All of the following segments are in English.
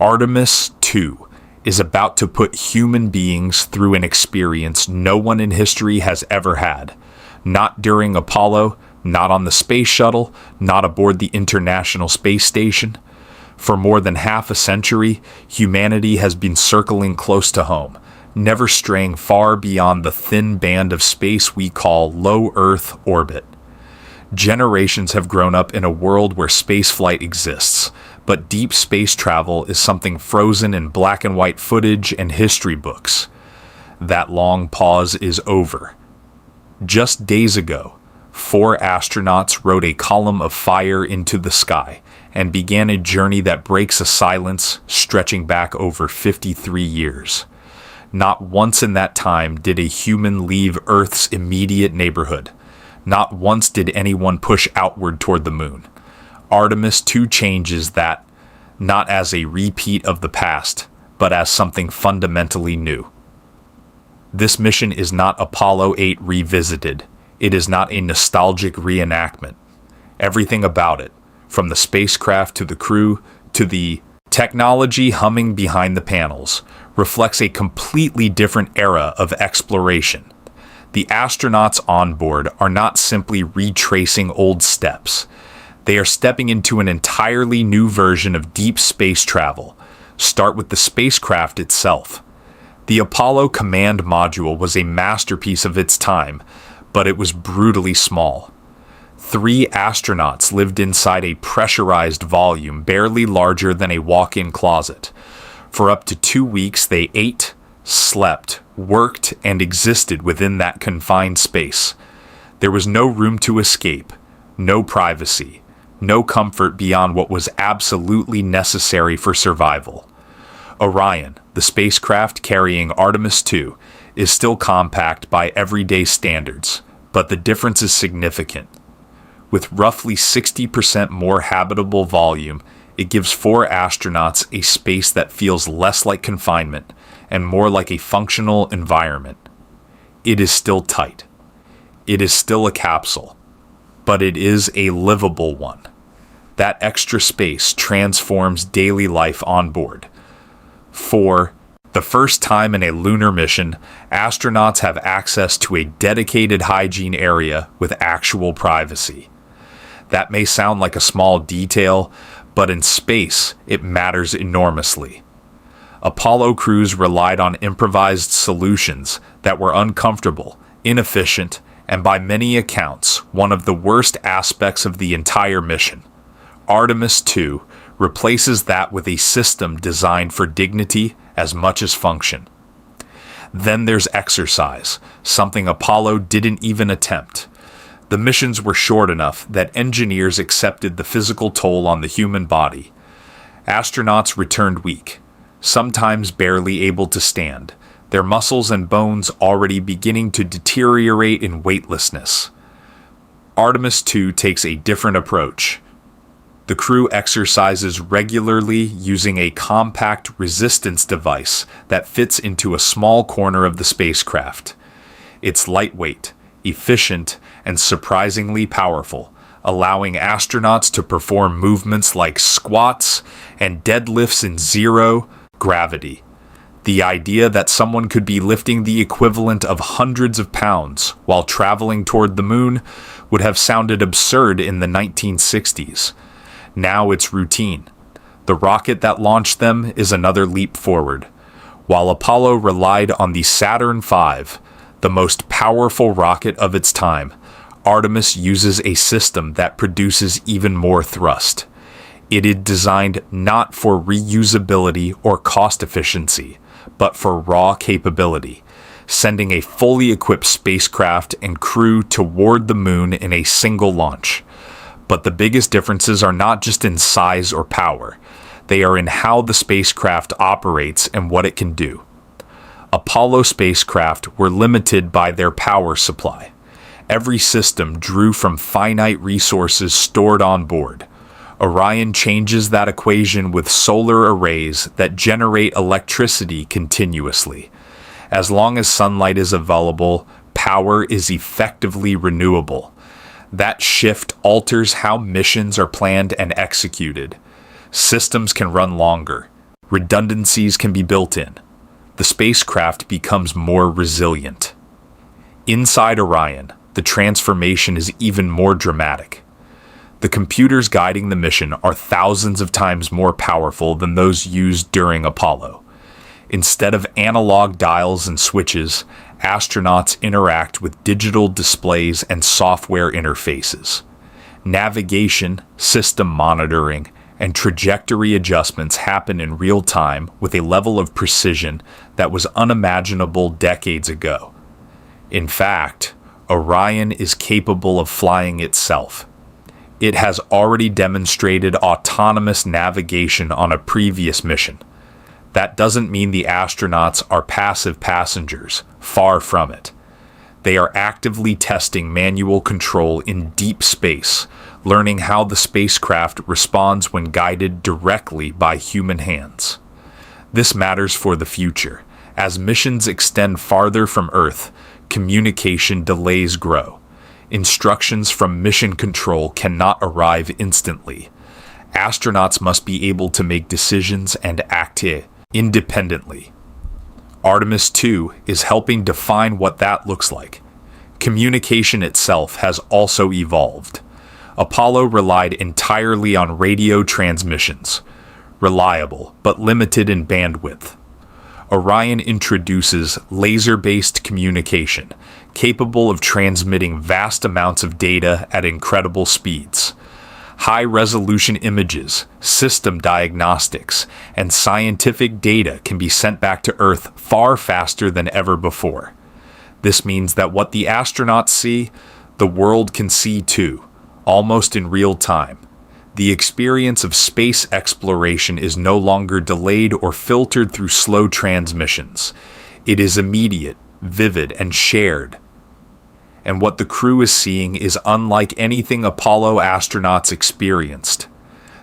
Artemis 2 is about to put human beings through an experience no one in history has ever had. Not during Apollo, not on the space shuttle, not aboard the International Space Station. For more than half a century, humanity has been circling close to home, never straying far beyond the thin band of space we call low Earth orbit. Generations have grown up in a world where spaceflight exists, but deep space travel is something frozen in black and white footage and history books. That long pause is over. Just days ago, 4 astronauts rode a column of fire into the sky and began a journey that breaks a silence stretching back over 53 years. Not once in that time did a human leave Earth's immediate neighborhood. Not once did anyone push outward toward the moon. Artemis 2 changes that, not as a repeat of the past, but as something fundamentally new. This mission is not Apollo 8 revisited. It is not a nostalgic reenactment. Everything about it, from the spacecraft to the crew to the technology humming behind the panels, reflects a completely different era of exploration. The astronauts on board are not simply retracing old steps. They are stepping into an entirely new version of deep space travel. Start with the spacecraft itself. The Apollo Command Module was a masterpiece of its time, but it was brutally small. 3 astronauts lived inside a pressurized volume barely larger than a walk-in closet. For up to 2 weeks, they ate, slept, worked, and existed within that confined space. There was no room to escape, no privacy, no comfort beyond what was absolutely necessary for survival. Orion, the spacecraft carrying Artemis 2, is still compact by everyday standards, but the difference is significant. With roughly 60% more habitable volume, it gives 4 astronauts a space that feels less like confinement and more like a functional environment. It is still tight. It is still a capsule, but it is a livable one. That extra space transforms daily life on board. For the first time in a lunar mission, astronauts have access to a dedicated hygiene area with actual privacy. That may sound like a small detail, but in space, it matters enormously. Apollo crews relied on improvised solutions that were uncomfortable, inefficient, and by many accounts, one of the worst aspects of the entire mission. Artemis 2 replaces that with a system designed for dignity as much as function. Then there's exercise, something Apollo didn't even attempt. The missions were short enough that engineers accepted the physical toll on the human body. Astronauts returned weak, sometimes barely able to stand, their muscles and bones already beginning to deteriorate in weightlessness. Artemis 2 takes a different approach. The crew exercises regularly using a compact resistance device that fits into a small corner of the spacecraft. It's lightweight, efficient, and surprisingly powerful, allowing astronauts to perform movements like squats and deadlifts in zero gravity. The idea that someone could be lifting the equivalent of hundreds of pounds while traveling toward the moon would have sounded absurd in the 1960s. Now it's routine. The rocket that launched them is another leap forward. While Apollo relied on the Saturn V, the most powerful rocket of its time, Artemis uses a system that produces even more thrust. It is designed not for reusability or cost efficiency, but for raw capability, sending a fully equipped spacecraft and crew toward the moon in a single launch. But the biggest differences are not just in size or power. They are in how the spacecraft operates and what it can do. Apollo spacecraft were limited by their power supply. Every system drew from finite resources stored on board. Orion changes that equation with solar arrays that generate electricity continuously. As long as sunlight is available, power is effectively renewable. That shift alters how missions are planned and executed. Systems can run longer. Redundancies can be built in. The spacecraft becomes more resilient. Inside Orion, the transformation is even more dramatic. The computers guiding the mission are thousands of times more powerful than those used during Apollo. Instead of analog dials and switches, astronauts interact with digital displays and software interfaces. Navigation, system monitoring, and trajectory adjustments happen in real time with a level of precision that was unimaginable decades ago. In fact, Orion is capable of flying itself. It has already demonstrated autonomous navigation on a previous mission. That doesn't mean the astronauts are passive passengers, far from it. They are actively testing manual control in deep space, learning how the spacecraft responds when guided directly by human hands. This matters for the future. As missions extend farther from Earth, communication delays grow. Instructions from mission control cannot arrive instantly. Astronauts must be able to make decisions and act independently. Artemis 2 is helping define what that looks like. Communication itself has also evolved. Apollo relied entirely on radio transmissions, reliable but limited in bandwidth. Orion introduces laser-based communication, capable of transmitting vast amounts of data at incredible speeds. High-resolution images, system diagnostics, and scientific data can be sent back to Earth far faster than ever before. This means that what the astronauts see, the world can see too, almost in real time. The experience of space exploration is no longer delayed or filtered through slow transmissions. It is immediate, vivid, and shared. And what the crew is seeing is unlike anything Apollo astronauts experienced.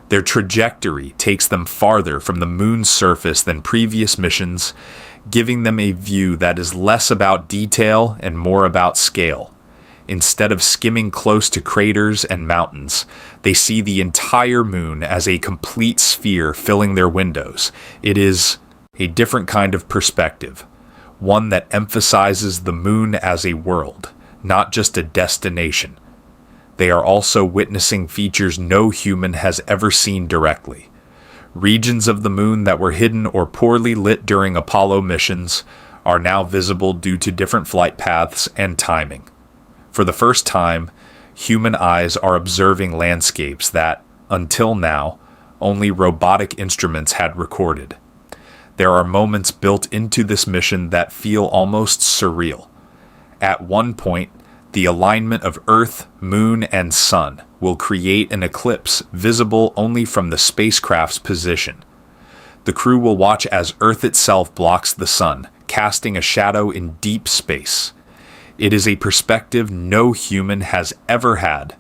Their trajectory takes them farther from the moon's surface than previous missions, giving them a view that is less about detail and more about scale. Instead of skimming close to craters and mountains, they see the entire moon as a complete sphere filling their windows. It is a different kind of perspective, one that emphasizes the moon as a world, not just a destination. They are also witnessing features no human has ever seen directly. Regions of the moon that were hidden or poorly lit during Apollo missions are now visible due to different flight paths and timing. For the first time, human eyes are observing landscapes that, until now, only robotic instruments had recorded. There are moments built into this mission that feel almost surreal. At one point, the alignment of Earth, Moon, and Sun will create an eclipse visible only from the spacecraft's position. The crew will watch as Earth itself blocks the Sun, casting a shadow in deep space. It is a perspective no human has ever had,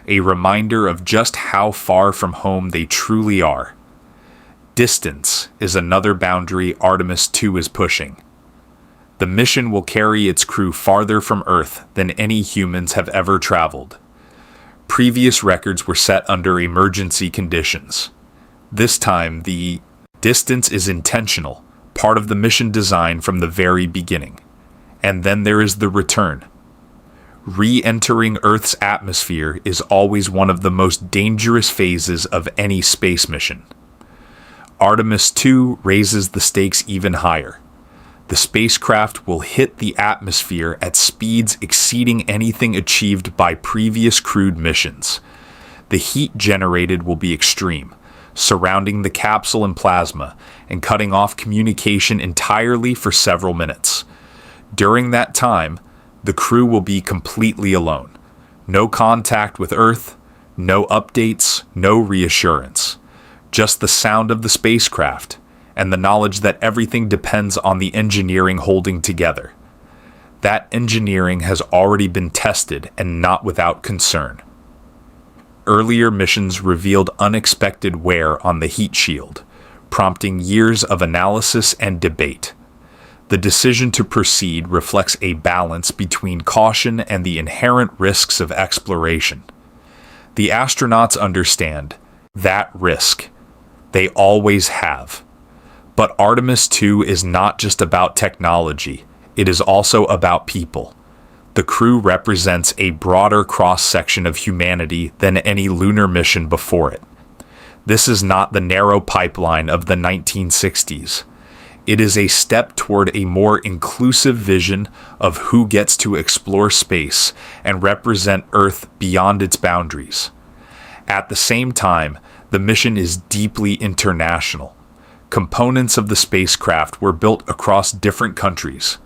a reminder of just how far from home they truly are. Distance is another boundary Artemis 2 is pushing. The mission will carry its crew farther from Earth than any humans have ever traveled. Previous records were set under emergency conditions. This time, the distance is intentional, part of the mission design from the very beginning. And then there is the return. Re-entering Earth's atmosphere is always one of the most dangerous phases of any space mission. Artemis 2 raises the stakes even higher. The spacecraft will hit the atmosphere at speeds exceeding anything achieved by previous crewed missions. The heat generated will be extreme, surrounding the capsule and plasma and cutting off communication entirely for several minutes. During that time, the crew will be completely alone. No contact with Earth, no updates, no reassurance. Just the sound of the spacecraft and the knowledge that everything depends on the engineering holding together. That engineering has already been tested and not without concern. Earlier missions revealed unexpected wear on the heat shield, prompting years of analysis and debate. The decision to proceed reflects a balance between caution and the inherent risks of exploration. The astronauts understand that risk. They always have. But Artemis 2 is not just about technology, it is also about people. The crew represents a broader cross-section of humanity than any lunar mission before it. This is not the narrow pipeline of the 1960s. It is a step toward a more inclusive vision of who gets to explore space and represent Earth beyond its boundaries. At the same time, the mission is deeply international. Components of the spacecraft were built across different countries.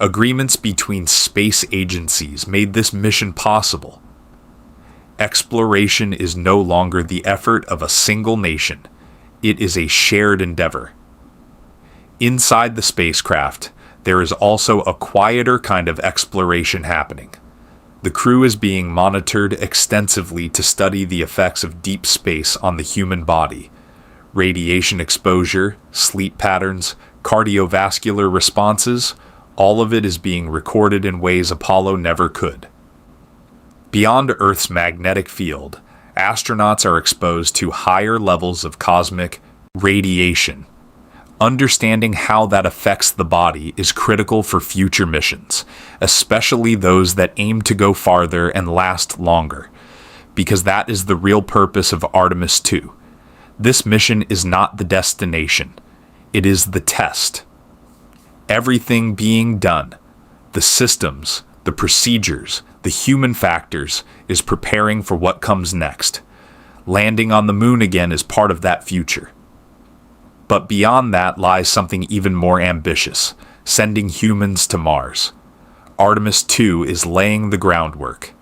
Agreements between space agencies made this mission possible. Exploration is no longer the effort of a single nation. It is a shared endeavor. Inside the spacecraft, there is also a quieter kind of exploration happening. The crew is being monitored extensively to study the effects of deep space on the human body. Radiation exposure, sleep patterns, cardiovascular responses, all of it is being recorded in ways Apollo never could. Beyond Earth's magnetic field, astronauts are exposed to higher levels of cosmic radiation. Understanding how that affects the body is critical for future missions, especially those that aim to go farther and last longer, because that is the real purpose of Artemis 2. This mission is not the destination. It is the test. Everything being done, the systems, the procedures, the human factors, is preparing for what comes next. Landing on the moon again is part of that future. But beyond that lies something even more ambitious, sending humans to Mars. Artemis 2 is laying the groundwork.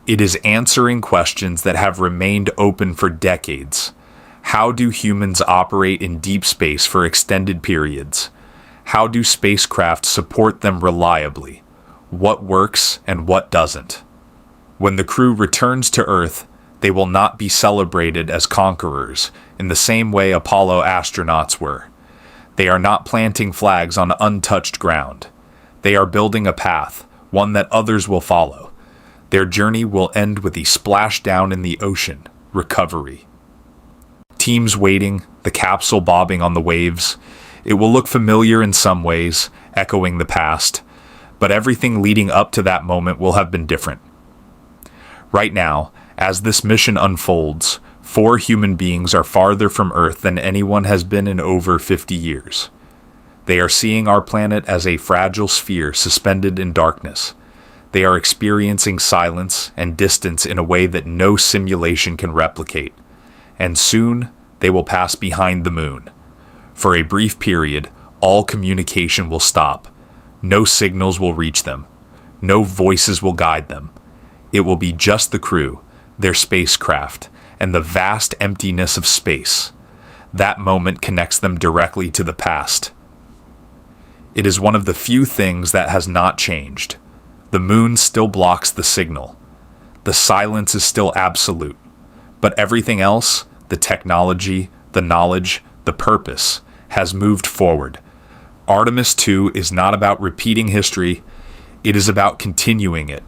It is answering questions that have remained open for decades. How do humans operate in deep space for extended periods? How do spacecraft support them reliably? What works and what doesn't? When the crew returns to Earth, they will not be celebrated as conquerors in the same way Apollo astronauts were. They are not planting flags on untouched ground. They are building a path, one that others will follow. Their journey will end with a splashdown in the ocean, recovery. Teams waiting, the capsule bobbing on the waves. It will look familiar in some ways, echoing the past, but everything leading up to that moment will have been different. Right now, as this mission unfolds, 4 human beings are farther from Earth than anyone has been in over 50 years. They are seeing our planet as a fragile sphere suspended in darkness. They are experiencing silence and distance in a way that no simulation can replicate. And soon, they will pass behind the moon. For a brief period, all communication will stop. No signals will reach them. No voices will guide them. It will be just the crew, their spacecraft, and the vast emptiness of space. That moment connects them directly to the past. It is one of the few things that has not changed. The moon still blocks the signal. The silence is still absolute. But everything else, the technology, the knowledge, the purpose, has moved forward. Artemis 2 is not about repeating history, it is about continuing it.